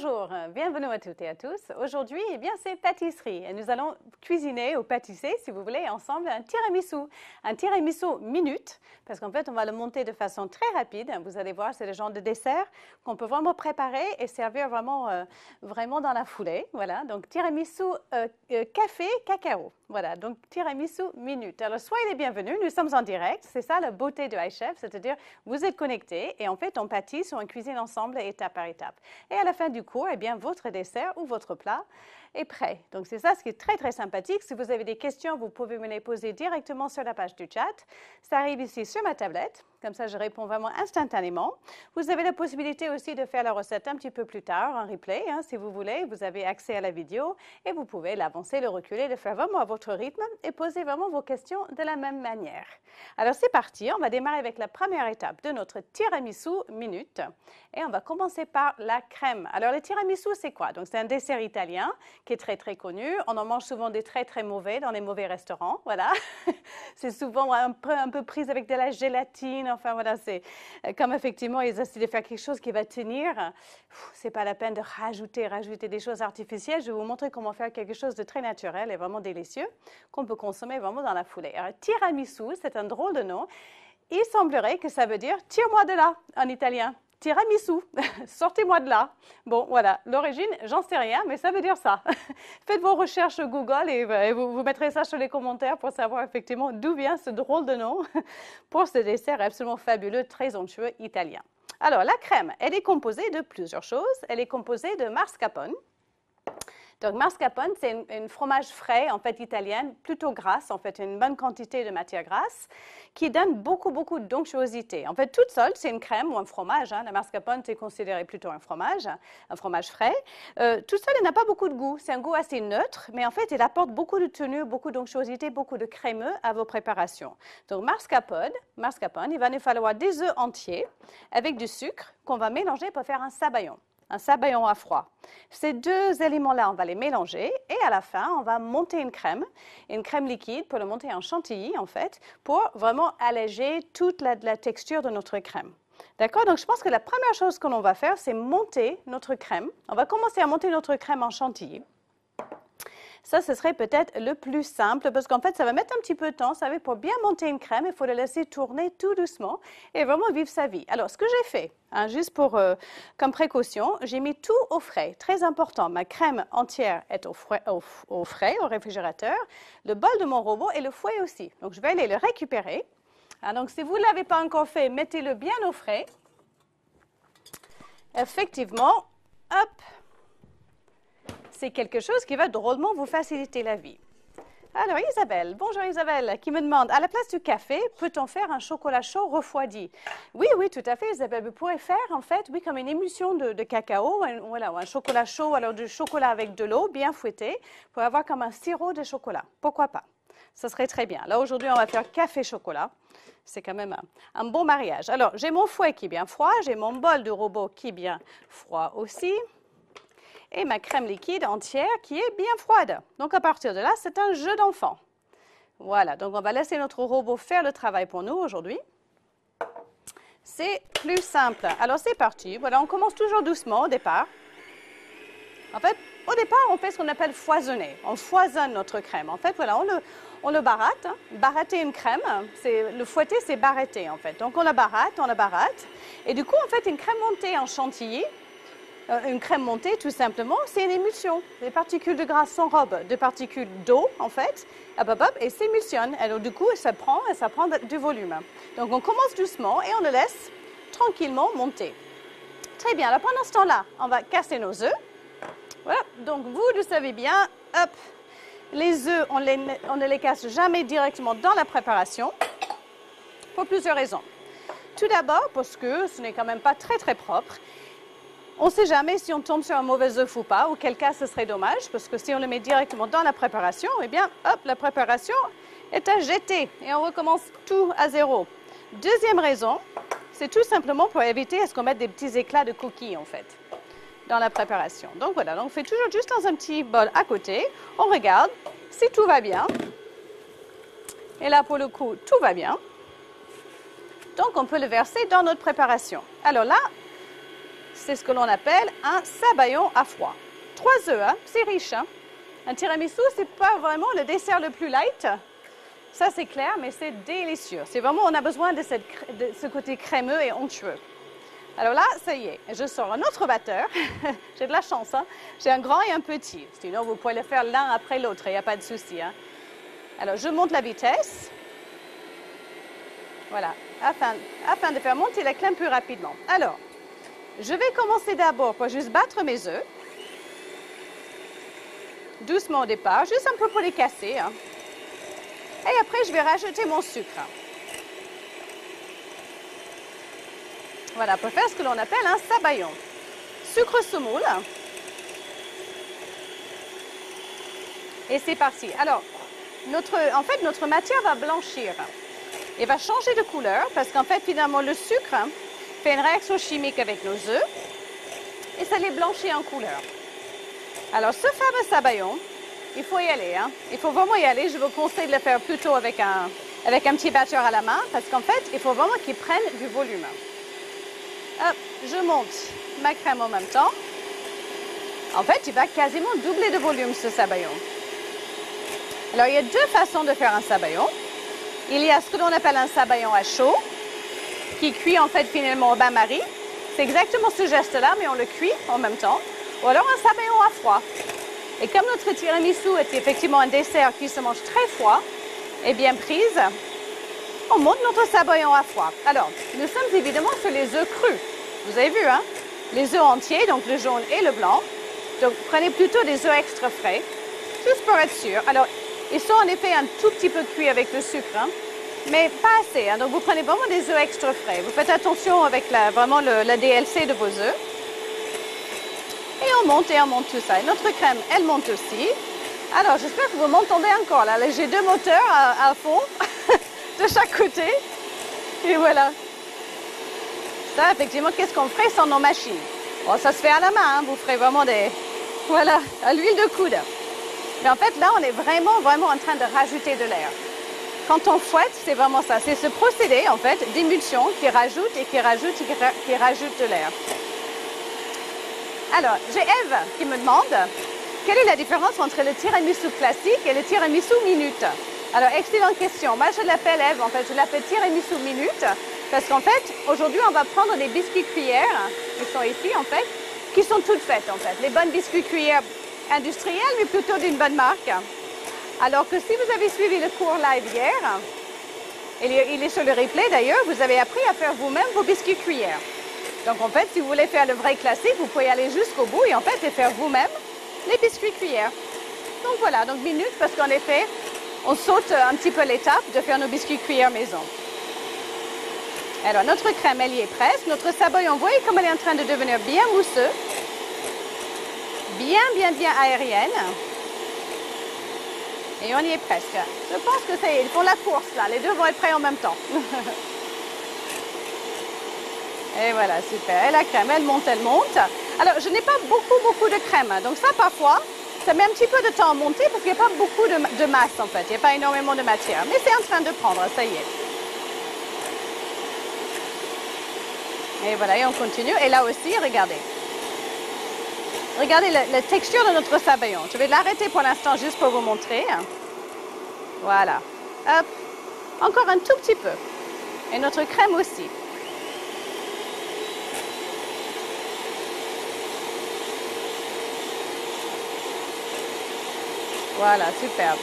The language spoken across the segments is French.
Bonjour, bienvenue à toutes et à tous. Aujourd'hui, eh bien, c'est pâtisserie et nous allons cuisiner ou pâtisser, si vous voulez, ensemble un tiramisu. Un tiramisu minute, parce qu'en fait, on va le monter de façon très rapide. Vous allez voir, c'est le genre de dessert qu'on peut vraiment préparer et servir vraiment dans la foulée. Voilà, donc tiramisu café cacao. Voilà, donc tiramisu minute. Alors, soyez les bienvenus, nous sommes en direct. C'est ça la beauté de iChef, c'est-à-dire vous êtes connectés et en fait, on pâtisse ou on cuisine ensemble étape par étape. Et à la fin du cours, eh bien, votre dessert ou votre plat est prêt. Donc, c'est ça ce qui est très, très sympathique. Si vous avez des questions, vous pouvez me les poser directement sur la page du chat. Ça arrive ici sur ma tablette. Comme ça, je réponds vraiment instantanément. Vous avez la possibilité aussi de faire la recette un petit peu plus tard, en replay, si vous voulez. Vous avez accès à la vidéo et vous pouvez l'avancer, le reculer, le faire vraiment à votre rythme et poser vraiment vos questions de la même manière. Alors, c'est parti. On va démarrer avec la première étape de notre tiramisu minute. Et on va commencer par la crème. Alors, le tiramisu, c'est quoi? Donc, c'est un dessert italien qui est très, très connu. On en mange souvent des très, très mauvais dans les mauvais restaurants. Voilà. C'est souvent un peu prise avec de la gélatine. Enfin, voilà, c'est comme effectivement, ils essaient de faire quelque chose qui va tenir. C'est pas la peine de rajouter des choses artificielles. Je vais vous montrer comment faire quelque chose de très naturel et vraiment délicieux qu'on peut consommer vraiment dans la foulée. Alors, tiramisu, c'est un drôle de nom. Il semblerait que ça veut dire « tire-moi de là » en italien. Tiramisu, sortez-moi de là. Bon, voilà, l'origine, j'en sais rien, mais ça veut dire ça. Faites vos recherches Google et vous mettrez ça sur les commentaires pour savoir effectivement d'où vient ce drôle de nom pour ce dessert absolument fabuleux, très onctueux italien. Alors, la crème, elle est composée de plusieurs choses. Elle est composée de mascarpone. Donc, mascarpone, c'est un fromage frais, en fait, italien, plutôt grasse, en fait, une bonne quantité de matière grasse, qui donne beaucoup d'onctuosité. En fait, toute seule, c'est une crème ou un fromage. La mascarpone, c'est considéré plutôt un fromage frais. Toute seule, elle n'a pas beaucoup de goût. C'est un goût assez neutre, mais en fait, elle apporte beaucoup de tenue, beaucoup d'onctuosité, beaucoup de crémeux à vos préparations. Donc, mascarpone, il va nous falloir des œufs entiers avec du sucre qu'on va mélanger pour faire un sabayon à froid. Ces deux éléments-là, on va les mélanger et à la fin, on va monter une crème liquide pour le monter en chantilly, en fait, pour vraiment alléger toute la texture de notre crème. D'accord? Donc, je pense que la première chose que l'on va faire, c'est monter notre crème. On va commencer à monter notre crème en chantilly. Ça, ce serait peut-être le plus simple parce qu'en fait, ça va mettre un petit peu de temps. Vous savez, pour bien monter une crème, il faut la laisser tourner tout doucement et vraiment vivre sa vie. Alors, ce que j'ai fait, juste comme précaution, j'ai mis tout au frais. Très important, ma crème entière est au frais, au réfrigérateur. Le bol de mon robot et le fouet aussi. Donc, je vais aller le récupérer. Donc, si vous ne l'avez pas encore fait, mettez-le bien au frais. Effectivement, hop. C'est quelque chose qui va drôlement vous faciliter la vie. Alors, Isabelle, bonjour Isabelle, qui me demande, à la place du café, peut-on faire un chocolat chaud refroidi? Oui, tout à fait, Isabelle. Vous pourrez faire, en fait, oui, comme une émulsion de cacao, ou un chocolat chaud, alors du chocolat avec de l'eau bien fouettée, pour avoir comme un sirop de chocolat. Pourquoi pas? Ça serait très bien. Là, aujourd'hui, on va faire café-chocolat. C'est quand même un bon mariage. Alors, j'ai mon fouet qui est bien froid, j'ai mon bol de robot qui est bien froid aussi. Et ma crème liquide entière qui est bien froide. Donc, à partir de là, c'est un jeu d'enfant. Voilà, donc on va laisser notre robot faire le travail pour nous aujourd'hui. C'est plus simple. Alors, c'est parti. Voilà, on commence toujours doucement au départ. En fait, au départ, on fait ce qu'on appelle foisonner. On foisonne notre crème. En fait, voilà, on le barate. Baratter une crème, le fouetter, c'est baratter, en fait. Donc, on la barate. Et du coup, en fait, une crème montée en chantilly, une crème montée, tout simplement, c'est une émulsion. Des particules de gras s'enrobent de particules d'eau, en fait, et s'émulsionnent. Alors, du coup, ça prend du volume. Donc, on commence doucement et on le laisse tranquillement monter. Très bien. Alors, pendant ce temps-là, on va casser nos œufs. Voilà. Donc, vous le savez bien, hop, les œufs, on ne les casse jamais directement dans la préparation pour plusieurs raisons. Tout d'abord, parce que ce n'est quand même pas très, très propre. On ne sait jamais si on tombe sur un mauvais œuf ou pas, auquel cas ce serait dommage, parce que si on le met directement dans la préparation, eh bien, hop, la préparation est à jeter et on recommence tout à zéro. Deuxième raison, c'est tout simplement pour éviter à ce qu'on mette des petits éclats de coquilles, en fait, dans la préparation. Donc voilà, on fait toujours juste dans un petit bol à côté, on regarde si tout va bien. Et là, pour le coup, tout va bien. Donc, on peut le verser dans notre préparation. Alors là, c'est ce que l'on appelle un sabayon à froid. 3 œufs, hein? C'est riche. Hein? Un tiramisu, ce n'est pas vraiment le dessert le plus light. Ça, c'est clair, mais c'est délicieux. C'est vraiment, on a besoin de ce côté crémeux et onctueux. Alors là, ça y est, je sors un autre batteur. J'ai de la chance, hein? J'ai un grand et un petit. Sinon, vous pouvez le faire l'un après l'autre, il n'y a pas de souci. Hein? Alors, je monte la vitesse. Voilà, afin de faire monter la crème plus rapidement. Alors, je vais commencer d'abord par juste battre mes œufs. Doucement au départ, juste un peu pour les casser. Hein? Et après, je vais rajouter mon sucre. Voilà, pour faire ce que l'on appelle un sabayon. Sucre semoule. Et c'est parti. Alors, en fait, notre matière va blanchir. Et va changer de couleur parce qu'en fait, finalement, le sucre fait une réaction chimique avec nos œufs et ça les blanchit en couleur. Alors, ce fameux sabayon, il faut y aller. Hein? Il faut vraiment y aller. Je vous conseille de le faire plutôt avec un petit batteur à la main parce qu'en fait, il faut vraiment qu'il prenne du volume. Hop, je monte ma crème en même temps. En fait, il va quasiment doubler de volume ce sabayon. Alors, il y a 2 façons de faire un sabayon. Il y a ce que l'on appelle un sabayon à chaud, qui cuit en fait finalement au bain-marie. C'est exactement ce geste-là, mais on le cuit en même temps. Ou alors un sabayon à froid. Et comme notre tiramisu est effectivement un dessert qui se mange très froid et bien prise, on monte notre sabayon à froid. Alors, nous sommes évidemment sur les œufs crus. Vous avez vu, hein? Les œufs entiers, donc le jaune et le blanc. Donc, prenez plutôt des œufs extra frais, juste pour être sûr. Alors, ils sont en effet un tout petit peu cuits avec le sucre, hein, mais pas assez. Hein. Donc, vous prenez vraiment des œufs extra frais. Vous faites attention avec vraiment la DLC de vos œufs. Et on monte tout ça. Et notre crème, elle monte aussi. Alors, j'espère que vous m'entendez encore. Là, j'ai 2 moteurs à fond, de chaque côté. Et voilà. Ça, effectivement, qu'est-ce qu'on ferait sans nos machines? Bon, ça se fait à la main. Hein. Vous ferez vraiment voilà, à l'huile de coude. Mais en fait, là, on est vraiment en train de rajouter de l'air. Quand on fouette, c'est vraiment ça. C'est ce procédé, en fait, d'émulsion qui rajoute de l'air. Alors, j'ai Eve qui me demande quelle est la différence entre le tiramisu classique et le tiramisu minute. Alors, excellente question. Moi, je l'appelle Eve, en fait, je l'appelle tiramisu minute parce qu'en fait, aujourd'hui, on va prendre des biscuits cuillères qui sont ici, en fait, qui sont toutes faites, en fait. Les bonnes biscuits cuillères industriel, mais plutôt d'une bonne marque. Alors que si vous avez suivi le cours live hier, il est sur le replay d'ailleurs, vous avez appris à faire vous-même vos biscuits cuillères. Donc en fait, si vous voulez faire le vrai classique, vous pouvez aller jusqu'au bout et en fait, faire vous-même les biscuits cuillères. Donc voilà, donc minute, parce qu'en effet, on saute un petit peu l'étape de faire nos biscuits cuillères maison. Alors notre crème, elle y est presque. Notre sabayon, vous voyez comme elle est en train de devenir bien mousseux. Bien aérienne. Et on y est presque. Je pense que ça y est, ils font la course là. Les 2 vont être prêts en même temps. Et voilà, super. Et la crème, elle monte. Alors, je n'ai pas beaucoup de crème. Donc ça, parfois, ça met un petit peu de temps à monter parce qu'il n'y a pas beaucoup de masse en fait. Il n'y a pas énormément de matière. Mais c'est en train de prendre, ça y est. Et voilà, et on continue. Et là aussi, regardez. Regardez la texture de notre sabayon. Je vais l'arrêter pour l'instant juste pour vous montrer. Voilà. Hop. Encore un tout petit peu. Et notre crème aussi. Voilà, superbe.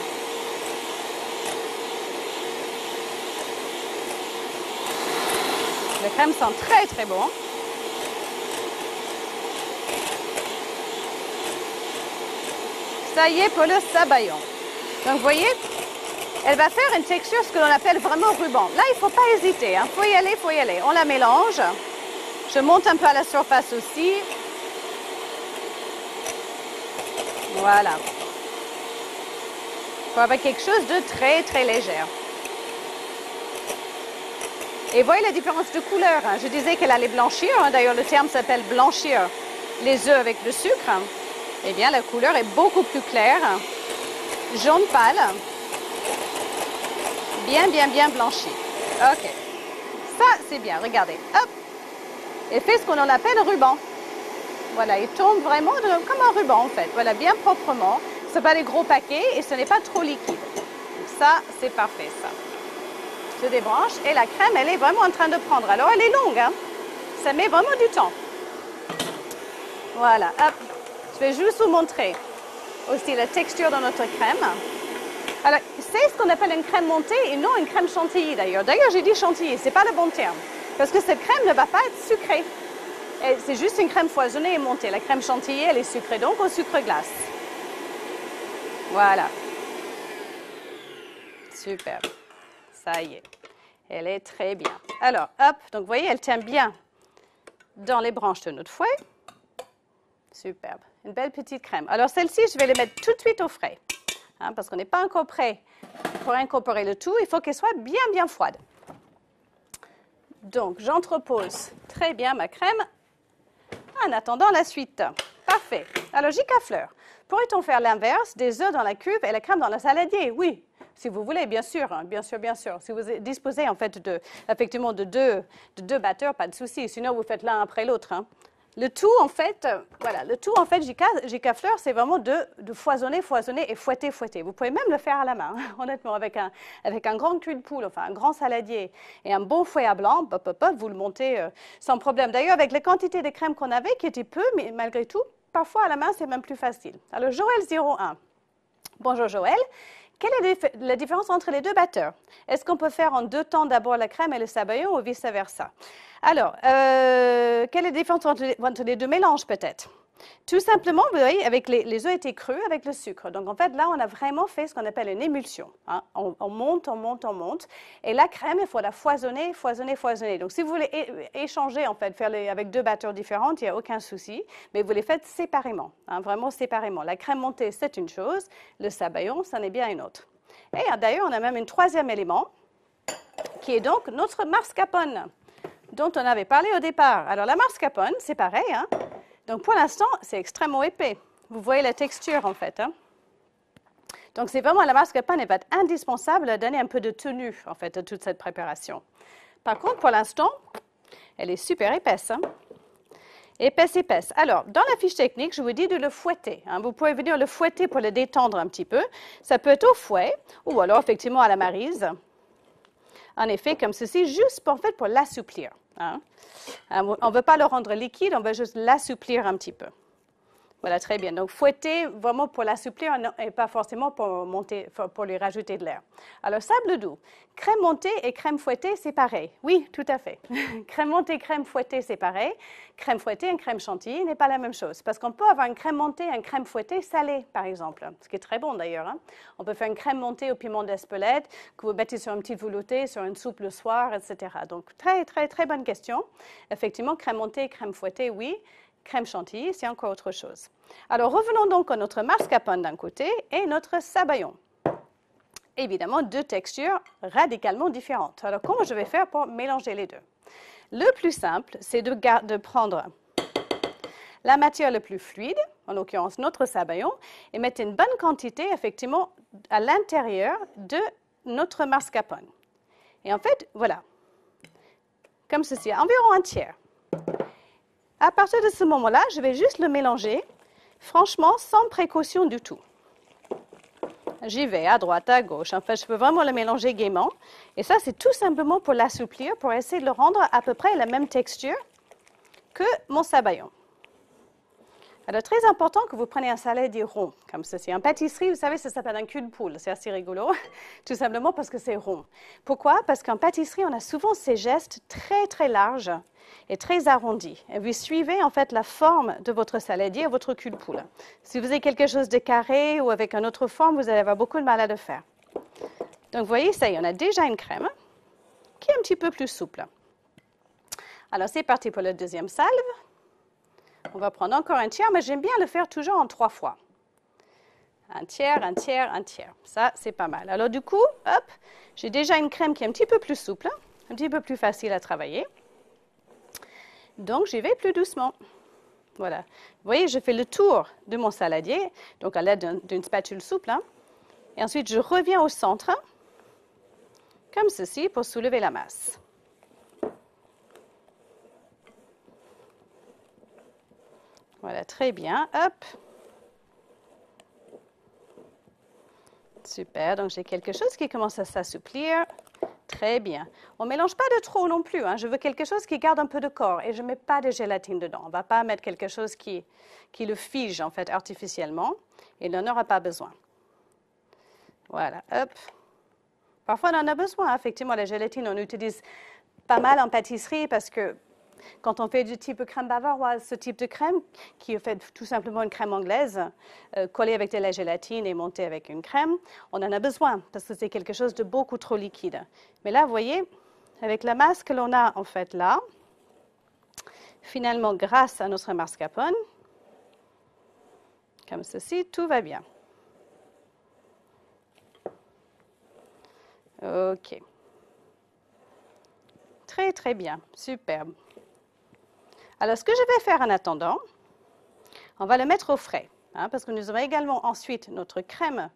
Le crème sent très bon. Ça y est pour le sabayon. Donc, vous voyez, elle va faire une texture, ce que l'on appelle vraiment ruban. Là, il ne faut pas hésiter. Hein. Faut y aller. On la mélange. Je monte un peu à la surface aussi. Voilà. Il faut avoir quelque chose de très léger. Et voyez la différence de couleur. Hein. Je disais qu'elle allait blanchir. Hein. D'ailleurs, le terme s'appelle blanchir les œufs avec le sucre. Eh bien, la couleur est beaucoup plus claire. Jaune pâle. Bien blanchi. OK. Ça, c'est bien. Regardez. Hop. Et fait ce qu'on appelle ruban. Voilà, il tombe vraiment comme un ruban en fait. Voilà, bien proprement. Ce n'est pas des gros paquets et ce n'est pas trop liquide. Donc ça, c'est parfait ça. Je débranche et la crème, elle est vraiment en train de prendre. Alors, elle est longue, hein. Ça met vraiment du temps. Voilà, hop. Je vais juste vous montrer aussi la texture de notre crème. Alors, c'est ce qu'on appelle une crème montée et non une crème chantilly d'ailleurs. D'ailleurs, j'ai dit chantilly, ce n'est pas le bon terme. Parce que cette crème ne va pas être sucrée. C'est juste une crème foisonnée et montée. La crème chantilly, elle est sucrée, donc au sucre glace. Voilà. Super. Ça y est. Elle est très bien. Alors, hop, donc vous voyez, elle tient bien dans les branches de notre fouet. Superbe. Une belle petite crème. Alors, celle-ci, je vais les mettre tout de suite au frais. Hein, parce qu'on n'est pas encore prêt pour incorporer le tout. Il faut qu'elle soit bien, bien froide. Donc, j'entrepose très bien ma crème en attendant la suite. Parfait. Alors, gicafleur. Pourrait-on faire l'inverse, des œufs dans la cuve et la crème dans le saladier? Oui, si vous voulez, bien sûr, hein, bien sûr, bien sûr. Si vous disposez en fait effectivement de deux batteurs, pas de souci. Sinon, vous faites l'un après l'autre. Hein. Le tout, en fait, voilà, le tout, en fait, gicafleur, c'est vraiment de foisonner, foisonner et fouetter, fouetter. Vous pouvez même le faire à la main, hein, honnêtement, avec un grand cul de poule, enfin un grand saladier et un bon fouet à blanc, vous le montez sans problème. D'ailleurs, avec les quantités de crème qu'on avait, qui étaient peu, mais malgré tout, parfois à la main, c'est même plus facile. Alors, Joël 01. Bonjour Joël. Quelle est la différence entre les deux batteurs? Est-ce qu'on peut faire en deux temps d'abord la crème et le sabayon ou vice-versa? Alors, quelle est la différence entre les deux mélanges peut-être? Tout simplement, vous voyez, avec les œufs étaient crus avec le sucre. Donc, en fait, là, on a vraiment fait ce qu'on appelle une émulsion. Hein. On monte, on monte, on monte. Et la crème, il faut la foisonner, foisonner, foisonner. Donc, si vous voulez échanger, en fait, faire avec deux batteurs différents, il n'y a aucun souci. Mais vous les faites séparément, hein, vraiment séparément. La crème montée, c'est une chose. Le sabayon, c'en est bien une autre. Et d'ailleurs, on a même un troisième élément, qui est donc notre mascarpone, dont on avait parlé au départ. Alors, la mascarpone, c'est pareil, hein. Donc, pour l'instant, c'est extrêmement épais. Vous voyez la texture, en fait. Hein? Donc, c'est vraiment la mascarpone, elle va être indispensable à donner un peu de tenue, en fait, à toute cette préparation. Par contre, pour l'instant, elle est super épaisse. Hein? Épaisse, épaisse. Alors, dans la fiche technique, je vous dis de le fouetter. Hein? Vous pouvez venir le fouetter pour le détendre un petit peu. Ça peut être au fouet ou alors, effectivement, à la maryse. En effet, comme ceci, juste pour l'assouplir. Hein? On ne veut pas le rendre liquide, on veut juste l'assouplir un petit peu. Voilà, très bien. Donc, fouetter vraiment pour l'assouplir et pas forcément pour lui rajouter de l'air. Alors, sable doux. Crème montée et crème fouettée, c'est pareil. Oui, tout à fait. Crème montée, crème fouettée, c'est pareil. Crème fouettée et crème chantilly n'est pas la même chose. Parce qu'on peut avoir une crème montée et une crème fouettée salée, par exemple. Ce qui est très bon d'ailleurs. Hein. On peut faire une crème montée au piment d'Espelette que vous mettez sur une petite veloutée, sur une soupe le soir, etc. Donc, très, très, très bonne question. Effectivement, crème montée et crème fouettée, oui. Crème chantilly, c'est encore autre chose. Alors, revenons donc à notre mascarpone d'un côté et notre sabayon. Évidemment, deux textures radicalement différentes. Alors, comment je vais faire pour mélanger les deux? Le plus simple, c'est de prendre la matière la plus fluide, en l'occurrence notre sabayon, et mettre une bonne quantité, effectivement, à l'intérieur de notre mascarpone. Et en fait, voilà, comme ceci, environ un tiers. À partir de ce moment-là, je vais juste le mélanger, franchement, sans précaution du tout. J'y vais à droite, à gauche. Enfin, je peux vraiment le mélanger gaiement. Et ça, c'est tout simplement pour l'assouplir, pour essayer de le rendre à peu près la même texture que mon sabayon. Alors, très important que vous preniez un saladier rond, comme ceci. En pâtisserie, vous savez, ça s'appelle un cul de poule. C'est assez rigolo, tout simplement parce que c'est rond. Pourquoi? Parce qu'en pâtisserie, on a souvent ces gestes très, très larges et très arrondis. Et vous suivez, en fait, la forme de votre saladier, votre cul de poule. Si vous avez quelque chose de carré ou avec une autre forme, vous allez avoir beaucoup de mal à le faire. Donc, vous voyez, ça y est, on a déjà une crème qui est un petit peu plus souple. Alors, c'est parti pour la deuxième salve. On va prendre encore un tiers, mais j'aime bien le faire toujours en 3 fois. Un tiers, un tiers, un tiers. Ça, c'est pas mal. Alors, du coup, hop, j'ai déjà une crème qui est un petit peu plus souple, un petit peu plus facile à travailler. Donc, j'y vais plus doucement. Voilà. Vous voyez, je fais le tour de mon saladier, donc à l'aide d'une spatule souple. Hein. Et ensuite, je reviens au centre, comme ceci, pour soulever la masse. Voilà, très bien. Hop. Super, donc j'ai quelque chose qui commence à s'assouplir. Très bien. On ne mélange pas de trop non plus. Hein. Je veux quelque chose qui garde un peu de corps et je ne mets pas de gélatine dedans. On ne va pas mettre quelque chose qui le fige en fait artificiellement. Il n'en aura pas besoin. Voilà, hop. Parfois, on en a besoin. Effectivement, la gélatine, on utilise pas mal en pâtisserie parce que quand on fait du type crème bavaroise, ce type de crème, qui est fait tout simplement une crème anglaise, collée avec de la gélatine et montée avec une crème, on en a besoin parce que c'est quelque chose de beaucoup trop liquide. Mais là, vous voyez, avec la masse que l'on a en fait là, finalement, grâce à notre mascarpone, comme ceci, tout va bien. OK. Très, très bien. Superbe. Alors, ce que je vais faire en attendant, on va le mettre au frais, hein, parce que nous aurons également ensuite notre crème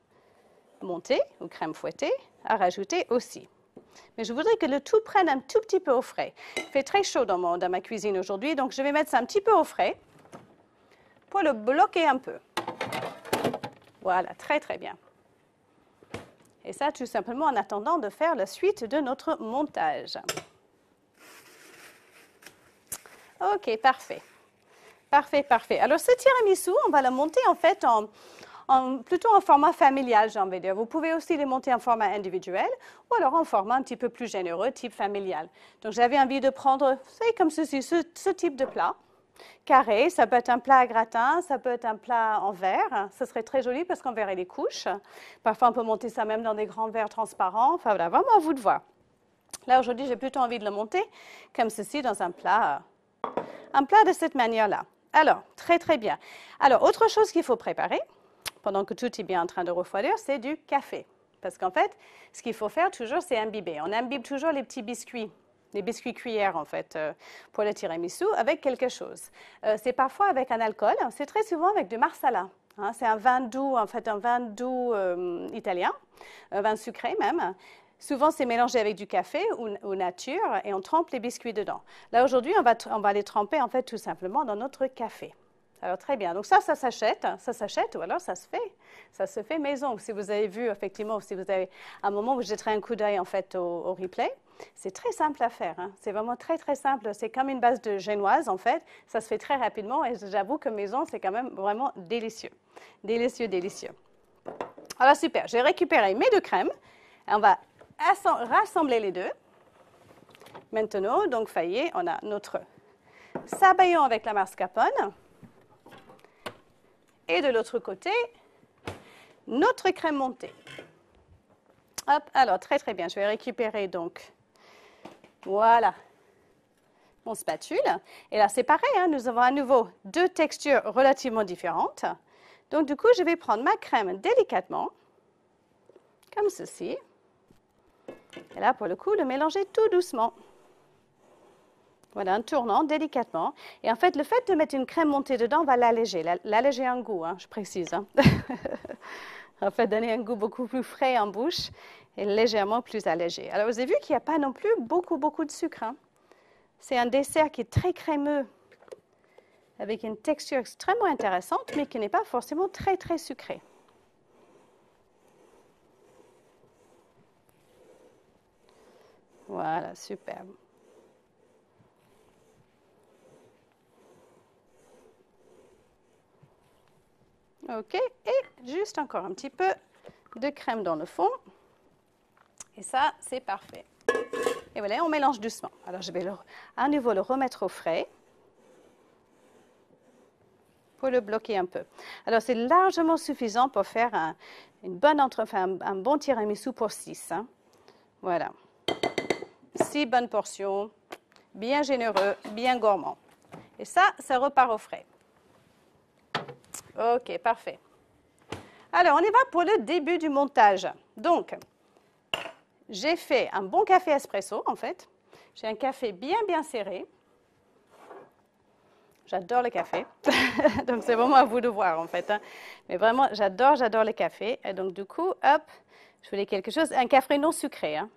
montée ou crème fouettée à rajouter aussi. Mais je voudrais que le tout prenne un tout petit peu au frais. Il fait très chaud dans ma cuisine aujourd'hui, donc je vais mettre ça un petit peu au frais pour le bloquer un peu. Voilà, très, très bien. Et ça, tout simplement en attendant de faire la suite de notre montage. OK, parfait. Parfait, parfait. Alors, ce tiramisu, on va le monter en fait plutôt en format familial, j'ai envie de dire. Vous pouvez aussi le monter en format individuel ou alors en format un petit peu plus généreux, type familial. Donc, j'avais envie de prendre, c'est comme ceci, ce type de plat. Carré, ça peut être un plat à gratin, ça peut être un plat en verre. Ce serait très joli parce qu'on verrait les couches. Parfois, on peut monter ça même dans des grands verres transparents. Enfin, voilà, vraiment à vous de voir. Là, aujourd'hui, j'ai plutôt envie de le monter comme ceci dans un plat de cette manière-là. Alors, très, très bien. Alors, autre chose qu'il faut préparer, pendant que tout est bien en train de refroidir, c'est du café. Parce qu'en fait, ce qu'il faut faire toujours, c'est imbiber. On imbibe toujours les petits biscuits, les biscuits cuillères, en fait, pour le tiramisu, avec quelque chose. C'est parfois avec un alcool, c'est très souvent avec du marsala. Hein, c'est un vin doux, en fait, un vin doux italien, un vin sucré même. Souvent, c'est mélangé avec du café ou nature et on trempe les biscuits dedans. Là, aujourd'hui, on va les tremper, en fait, tout simplement dans notre café. Alors, très bien. Donc, ça s'achète ou alors ça se fait maison. Si vous avez vu, effectivement, si vous avez un moment où vous jetterez un coup d'œil, en fait, au replay, c'est très simple à faire. Hein. C'est vraiment très, très simple. C'est comme une base de génoise, en fait. Ça se fait très rapidement et j'avoue que maison, c'est quand même vraiment délicieux. Délicieux, délicieux. Alors, super. J'ai récupéré mes deux crèmes. On va rassembler les deux. Maintenant, donc, ça y est, on a notre sabayon avec la mascarpone. Et de l'autre côté, notre crème montée. Hop, alors, très, très bien. Je vais récupérer, donc, voilà, mon spatule. Et là, c'est pareil, hein, nous avons à nouveau deux textures relativement différentes. Donc, du coup, je vais prendre ma crème délicatement, comme ceci. Et là, pour le coup, le mélanger tout doucement. Voilà, en tournant délicatement. Et en fait, le fait de mettre une crème montée dedans va l'alléger. L'alléger un goût, hein, je précise. Hein. En fait, donner un goût beaucoup plus frais en bouche et légèrement plus allégé. Alors, vous avez vu qu'il n'y a pas non plus beaucoup de sucre. Hein. C'est un dessert qui est très crémeux, avec une texture extrêmement intéressante, mais qui n'est pas forcément très, très sucrée. Voilà, superbe. OK, et juste encore un petit peu de crème dans le fond. Et ça, c'est parfait. Et voilà, on mélange doucement. Alors, je vais à nouveau le remettre au frais pour le bloquer un peu. Alors, c'est largement suffisant pour faire un bon tiramisu pour 6. Hein. Voilà. 6 bonnes portions, bien généreux, bien gourmand. Et ça repart au frais. OK, parfait. Alors, on y va pour le début du montage. Donc, j'ai fait un bon café espresso, en fait. J'ai un café bien, bien serré. J'adore le café. Donc, c'est vraiment à vous de voir, en fait. Hein. Mais vraiment, j'adore le café. Et donc, du coup, hop, je voulais quelque chose, un café non sucré. Hein.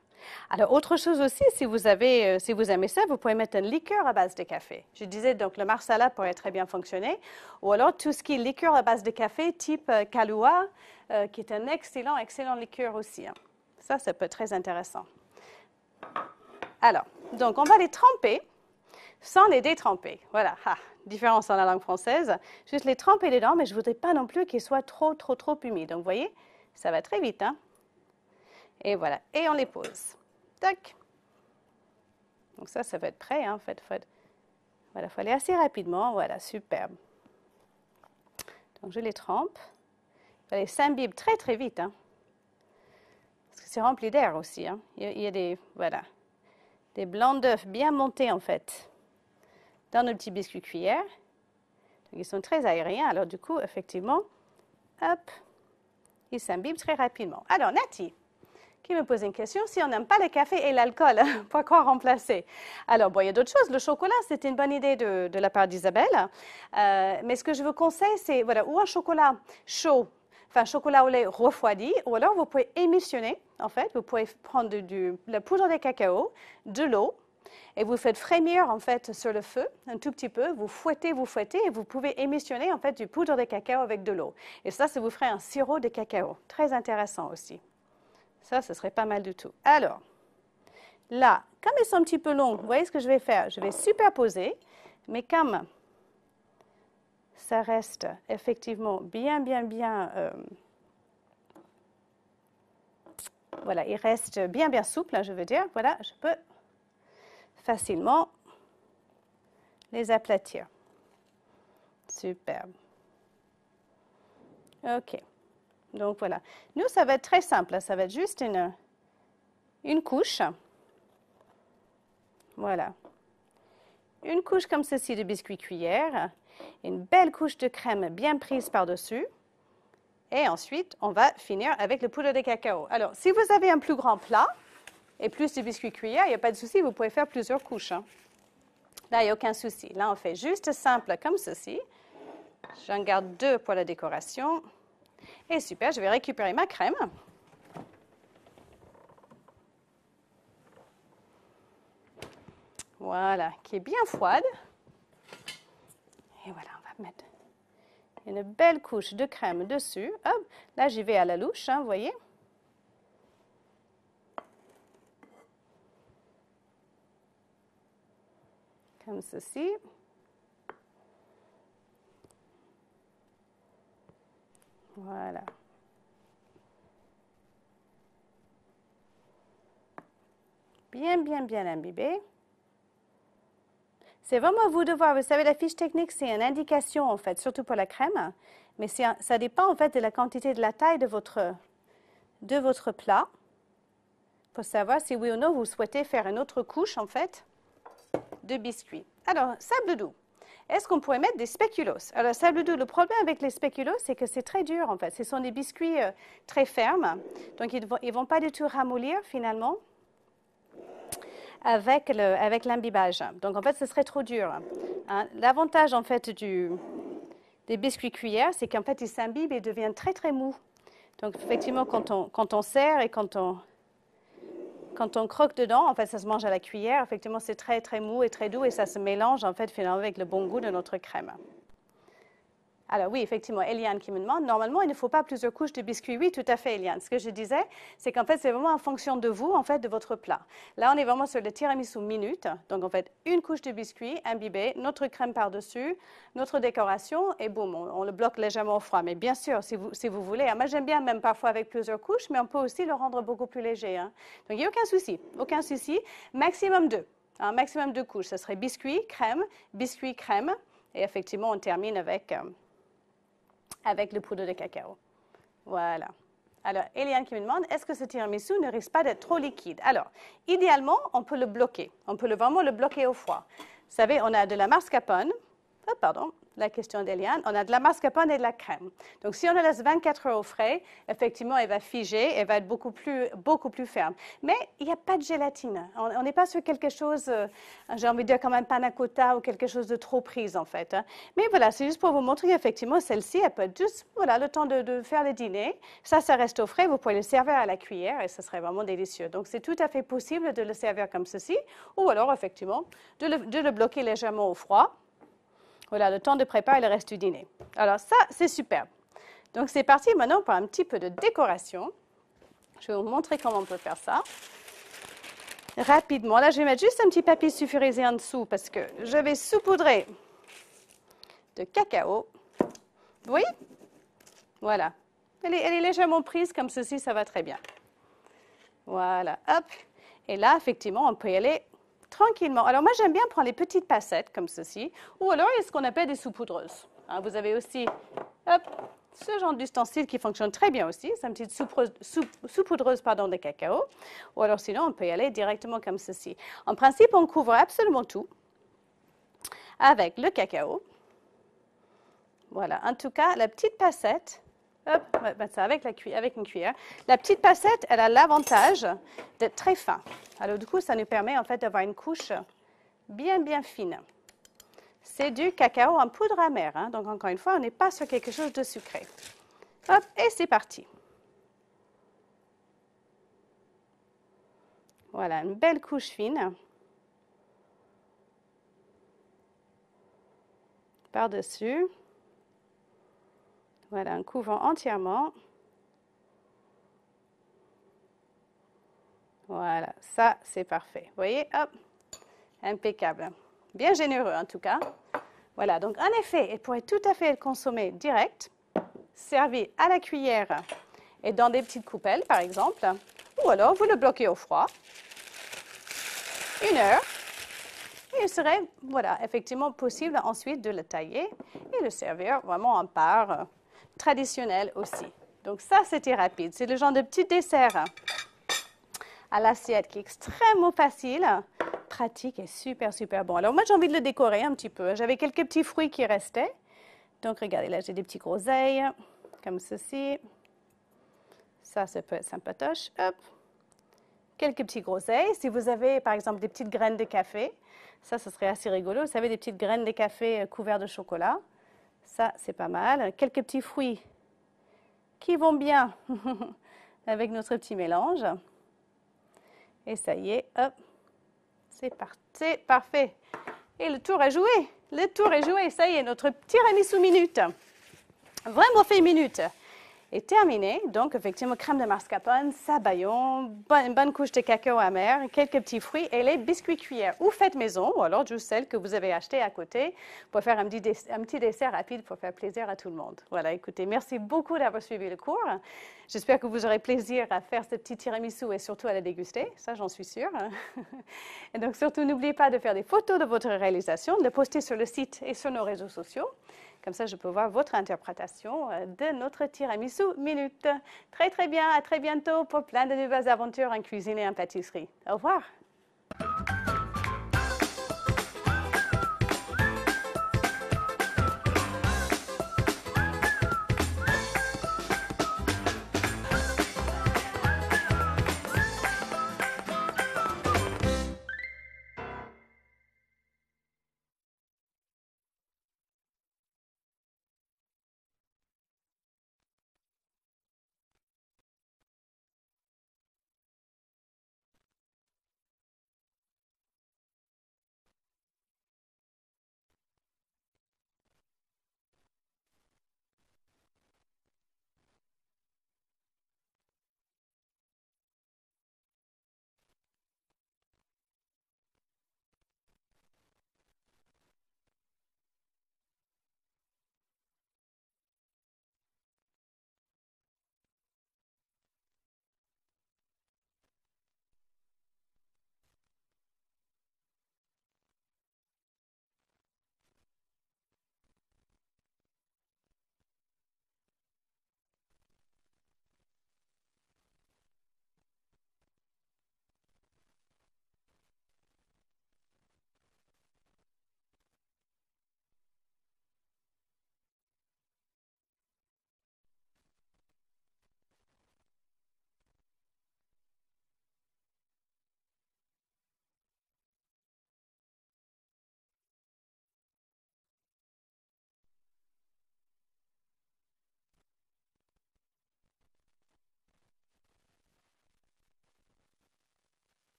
Alors, autre chose aussi, si vous aimez ça, vous pouvez mettre une liqueur à base de café. Je disais donc le marsala pourrait très bien fonctionner, ou alors tout ce qui est liqueur à base de café, type Kahlua, qui est un excellent liqueur aussi. Hein. Ça peut être très intéressant. Alors, donc on va les tremper sans les détremper. Voilà, différence dans la langue française. Juste les tremper dedans, mais je ne voudrais pas non plus qu'ils soient trop humides. Donc, vous voyez, ça va très vite, hein? Et voilà, et on les pose. Tac. Donc ça va être prêt, hein, en fait. Voilà, il faut aller assez rapidement. Voilà, superbe. Donc je les trempe. Les s'imbibent très vite, hein, parce que c'est rempli d'air aussi. Hein. Il y a des blancs d'œufs bien montés, en fait, dans nos petits biscuits cuillères. Donc, ils sont très aériens. Alors du coup, effectivement, hop, ils s'imbibent très rapidement. Alors, Nathy, qui me pose une question, si on n'aime pas le café et l'alcool, pourquoi remplacer? Alors, bon, il y a d'autres choses. Le chocolat, c'était une bonne idée de la part d'Isabelle. Mais ce que je vous conseille, c'est, voilà, ou un chocolat chaud, enfin, chocolat au lait refroidi, ou alors vous pouvez émulsionner, en fait. Vous pouvez prendre la poudre de cacao, de l'eau, et vous faites frémir, en fait, sur le feu, un tout petit peu. Vous fouettez, et vous pouvez émulsionner, en fait, du poudre de cacao avec de l'eau. Et ça vous ferait un sirop de cacao. Très intéressant aussi. Ça, ce serait pas mal du tout. Alors, là, comme ils sont un petit peu longs, vous voyez ce que je vais faire? Je vais superposer, mais comme ça reste effectivement bien, voilà, il reste bien souple, hein, je veux dire. Voilà, je peux facilement les aplatir. Superbe. OK. Donc, voilà. Nous, ça va être très simple. Ça va être juste une couche. Voilà. Une couche comme ceci de biscuit cuillère. Une belle couche de crème bien prise par-dessus. Et ensuite, on va finir avec le poudre de cacao. Alors, si vous avez un plus grand plat et plus de biscuit cuillère, il n'y a pas de souci, vous pouvez faire plusieurs couches. Hein. Là, il n'y a aucun souci. Là, on fait juste simple comme ceci. J'en garde 2 pour la décoration. Et super, je vais récupérer ma crème. Voilà, qui est bien froide. Et voilà, on va mettre une belle couche de crème dessus. Hop, là, j'y vais à la louche, hein, vous voyez. Comme ceci. Voilà. Bien imbibé. C'est vraiment à vous de voir. Vous savez, la fiche technique, c'est une indication, en fait, surtout pour la crème. Mais ça dépend, en fait, de la quantité, de la taille de votre plat. Pour savoir si oui ou non, vous souhaitez faire une autre couche, en fait, de biscuits. Alors, sable doux. Est-ce qu'on pourrait mettre des spéculoos? Alors, sable doux, le problème avec les spéculoos, c'est que c'est très dur, en fait. Ce sont des biscuits très fermes. Donc, ils ne vont pas du tout ramollir, finalement, avec l'imbibage. Donc, en fait, ce serait trop dur. Hein? L'avantage, en fait, des biscuits cuillères, c'est qu'en fait, ils s'imbibent et deviennent très mous. Donc, effectivement, quand on serre et quand on croque dedans, en fait, ça se mange à la cuillère. Effectivement, c'est très mou et très doux et ça se mélange, en fait, finalement, avec le bon goût de notre crème. Alors oui, effectivement, Eliane qui me demande, normalement, il ne faut pas plusieurs couches de biscuits. Oui, tout à fait, Eliane. Ce que je disais, c'est qu'en fait, c'est vraiment en fonction de vous, en fait, de votre plat. Là, on est vraiment sur le tiramisu minute. Donc, en fait, une couche de biscuits imbibé, notre crème par-dessus, notre décoration, et boum, on le bloque légèrement au froid. Mais bien sûr, si vous voulez, hein, moi, j'aime bien même parfois avec plusieurs couches, mais on peut aussi le rendre beaucoup plus léger. Hein. Donc, il n'y a aucun souci. Maximum 2. Hein, maximum 2 couches. Ce serait biscuit, crème. Et effectivement, on termine avec le poudre de cacao. Voilà. Alors, Eliane qui me demande, est-ce que ce tiramisu ne risque pas d'être trop liquide? Alors, idéalement, on peut le bloquer. On peut vraiment le bloquer au froid. Vous savez, on a de la mascarpone. Oh, pardon. la question d'Eliane, on a de la mascarpone et de la crème. Donc, si on la laisse 24 heures au frais, effectivement, elle va figer, elle va être beaucoup plus ferme. Mais il n'y a pas de gélatine. On n'est pas sur quelque chose, j'ai envie de dire comme un panna cotta ou quelque chose de trop prise, en fait. Hein. Mais voilà, c'est juste pour vous montrer qu'effectivement, celle-ci, elle peut être juste, voilà, le temps de faire le dîner. Ça reste au frais. Vous pouvez le servir à la cuillère et ce serait vraiment délicieux. Donc, c'est tout à fait possible de le servir comme ceci ou alors, effectivement, de le bloquer légèrement au froid. Voilà, le temps de préparer le reste du dîner. Alors ça, c'est superbe. Donc c'est parti maintenant pour un petit peu de décoration. Je vais vous montrer comment on peut faire ça. Rapidement, là je vais mettre juste un petit papier sulfurisé en dessous parce que je vais saupoudrer de cacao. Vous voyez? Voilà. Elle est légèrement prise comme ceci, ça va très bien. Voilà, hop. Et là, effectivement, on peut y aller tranquillement. Alors, moi, j'aime bien prendre les petites passettes comme ceci, ou alors il y a ce qu'on appelle des saupoudreuses. Hein, vous avez aussi hop, ce genre d'ustensile qui fonctionne très bien aussi. C'est une petite saupoudreuse de cacao. Ou alors, sinon, on peut y aller directement comme ceci. En principe, on couvre absolument tout avec le cacao. Voilà. En tout cas, la petite passette, hop, on va mettre ça avec une cuillère. La petite passette, elle a l'avantage d'être très fin. Alors, du coup, ça nous permet en fait d'avoir une couche bien, bien fine. C'est du cacao en poudre amère. Hein? Donc, encore une fois, on n'est pas sur quelque chose de sucré. Hop, et c'est parti. Voilà, une belle couche fine. Par-dessus. Voilà, en couvrant entièrement. Voilà, ça, c'est parfait. Vous voyez, hop, impeccable. Bien généreux, en tout cas. Voilà, donc en effet, elle pourrait tout à fait être consommée direct, servie à la cuillère et dans des petites coupelles, par exemple. Ou alors, vous le bloquez au froid. 1 heure. Et il serait, voilà, effectivement possible ensuite de le tailler et le servir vraiment en part traditionnelle aussi. Donc ça, c'était rapide. C'est le genre de petit dessert à l'assiette qui est extrêmement facile, pratique et super, super bon. Alors moi, j'ai envie de le décorer un petit peu. J'avais quelques petits fruits qui restaient. Donc regardez, là, j'ai des petits groseilles, comme ceci. Ça peut être sympatoche. Hop. Quelques petits groseilles. Si vous avez, par exemple, des petites graines de café, ça serait assez rigolo. Vous savez, des petites graines de café couvertes de chocolat. Ça, c'est pas mal. Quelques petits fruits qui vont bien avec notre petit mélange. Et ça y est, hop, c'est parfait. Et le tour est joué. Le tour est joué. Ça y est, notre tiramisu minute. Vraiment fait minute. Est terminé. Donc, effectivement, crème de mascarpone, sabayon, une bonne couche de cacao amer, quelques petits fruits et les biscuits cuillères ou faites maison, ou alors juste celles que vous avez achetées à côté pour faire un petit dessert rapide pour faire plaisir à tout le monde. Voilà, écoutez, merci beaucoup d'avoir suivi le cours. J'espère que vous aurez plaisir à faire ce petit tiramisu et surtout à le déguster. Ça, j'en suis sûre. Et donc, surtout, n'oubliez pas de faire des photos de votre réalisation, de poster sur le site et sur nos réseaux sociaux. Comme ça, je peux voir votre interprétation de notre tiramisu minute. Très, très bien. À très bientôt pour plein de nouvelles aventures en cuisine et en pâtisserie. Au revoir.